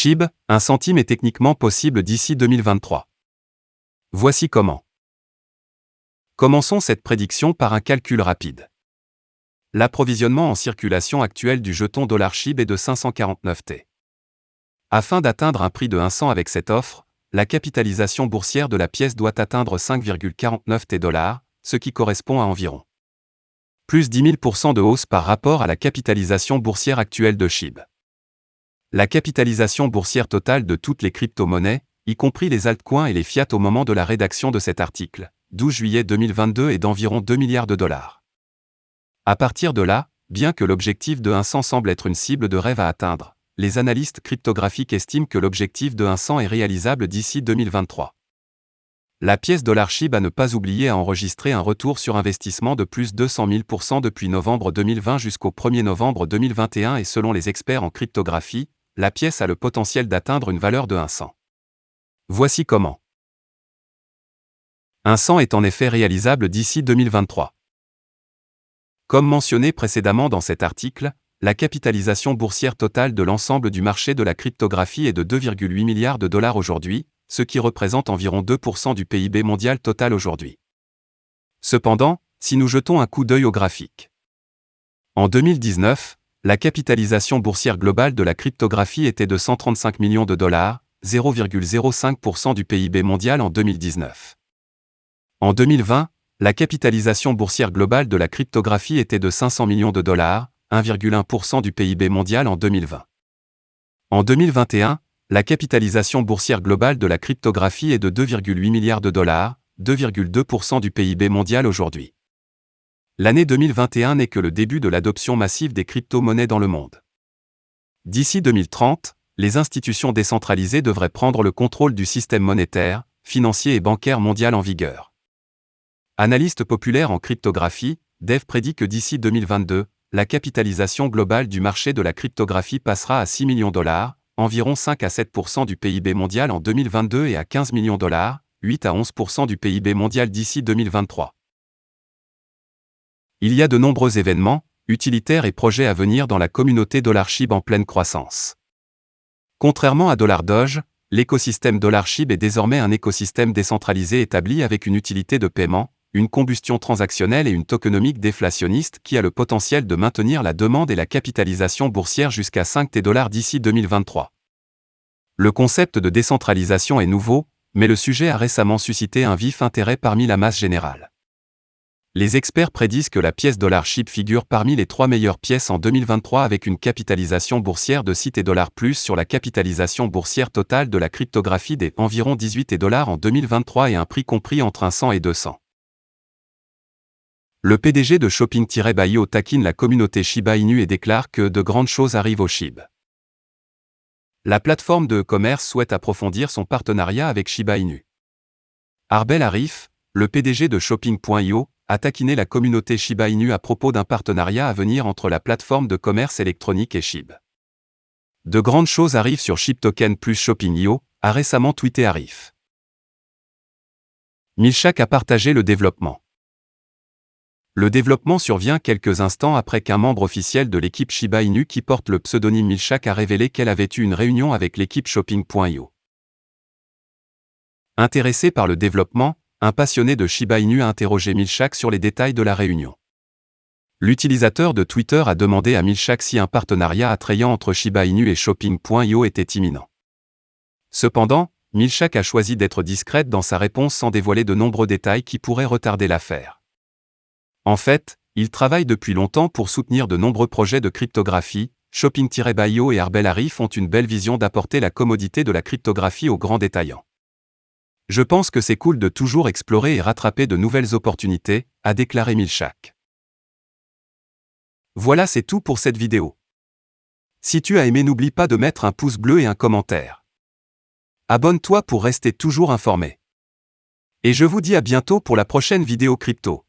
SHIB, 1 centime est techniquement possible d'ici 2023. Voici comment. Commençons cette prédiction par un calcul rapide. L'approvisionnement en circulation actuel du jeton $SHIB est de 549 T. Afin d'atteindre un prix de 100 avec cette offre, la capitalisation boursière de la pièce doit atteindre 5,49 T $, ce qui correspond à environ plus 10 000% de hausse par rapport à la capitalisation boursière actuelle de SHIB. La capitalisation boursière totale de toutes les crypto-monnaies, y compris les altcoins et les fiat au moment de la rédaction de cet article, 12 juillet 2022 est d'environ 2 milliards de dollars. À partir de là, bien que l'objectif de 100 semble être une cible de rêve à atteindre, les analystes cryptographiques estiment que l'objectif de 100 est réalisable d'ici 2023. La pièce $SHIB à ne pas oublier a enregistré un retour sur investissement de plus 200 000% depuis novembre 2020 jusqu'au 1er novembre 2021 et selon les experts en cryptographie, la pièce a le potentiel d'atteindre une valeur de 100. Voici comment. 100 est en effet réalisable d'ici 2023. Comme mentionné précédemment dans cet article, la capitalisation boursière totale de l'ensemble du marché de la cryptographie est de 2,8 milliards de dollars aujourd'hui, ce qui représente environ 2% du PIB mondial total aujourd'hui. Cependant, si nous jetons un coup d'œil au graphique. En 2019, la capitalisation boursière globale de la cryptographie était de 135 millions de dollars, 0,05% du PIB mondial en 2019. En 2020, la capitalisation boursière globale de la cryptographie était de 500 millions de dollars, 1,1% du PIB mondial en 2020. En 2021, la capitalisation boursière globale de la cryptographie est de 2,8 milliards de dollars, 2,2% du PIB mondial aujourd'hui. L'année 2021 n'est que le début de l'adoption massive des crypto-monnaies dans le monde. D'ici 2030, les institutions décentralisées devraient prendre le contrôle du système monétaire, financier et bancaire mondial en vigueur. Analyste populaire en cryptographie, Dev prédit que d'ici 2022, la capitalisation globale du marché de la cryptographie passera à 6 millions de dollars, environ 5 à 7% du PIB mondial en 2022 et à 15 millions de dollars, 8 à 11% du PIB mondial d'ici 2023. Il y a de nombreux événements, utilitaires et projets à venir dans la communauté $SHIB en pleine croissance. Contrairement à $Doge, l'écosystème $SHIB est désormais un écosystème décentralisé établi avec une utilité de paiement, une combustion transactionnelle et une tokenomique déflationniste qui a le potentiel de maintenir la demande et la capitalisation boursière jusqu'à 5 T $ d'ici 2023. Le concept de décentralisation est nouveau, mais le sujet a récemment suscité un vif intérêt parmi la masse générale. Les experts prédisent que la pièce $SHIB figure parmi les 3 meilleures pièces en 2023 avec une capitalisation boursière de 6 T $ plus sur la capitalisation boursière totale de la cryptographie des environ 18 T $ en 2023 et un prix compris entre 100 et 200. Le PDG de Shopping-Bio taquine la communauté Shiba Inu et déclare que de grandes choses arrivent au SHIB. La plateforme de e-commerce souhaite approfondir son partenariat avec Shiba Inu. Arbel Arif, le PDG de Shopping.io, a taquiné la communauté Shiba Inu à propos d'un partenariat à venir entre la plateforme de commerce électronique et SHIB. De grandes choses arrivent sur SHIB Token plus Shopping.io, a récemment tweeté Arif. Milchak a partagé le développement. Le développement survient quelques instants après qu'un membre officiel de l'équipe Shiba Inu qui porte le pseudonyme Milchak a révélé qu'elle avait eu une réunion avec l'équipe Shopping.io. Intéressé par le développement, un passionné de Shiba Inu a interrogé Milchak sur les détails de la réunion. L'utilisateur de Twitter a demandé à Milchak si un partenariat attrayant entre Shiba Inu et Shopping.io était imminent. Cependant, Milchak a choisi d'être discrète dans sa réponse sans dévoiler de nombreux détails qui pourraient retarder l'affaire. En fait, il travaille depuis longtemps pour soutenir de nombreux projets de cryptographie. Shopping-Bio et Arbel Arif ont une belle vision d'apporter la commodité de la cryptographie aux grands détaillants. Je pense que c'est cool de toujours explorer et rattraper de nouvelles opportunités, a déclaré Milchak. Voilà, c'est tout pour cette vidéo. Si tu as aimé, n'oublie pas de mettre un pouce bleu et un commentaire. Abonne-toi pour rester toujours informé. Et je vous dis à bientôt pour la prochaine vidéo crypto.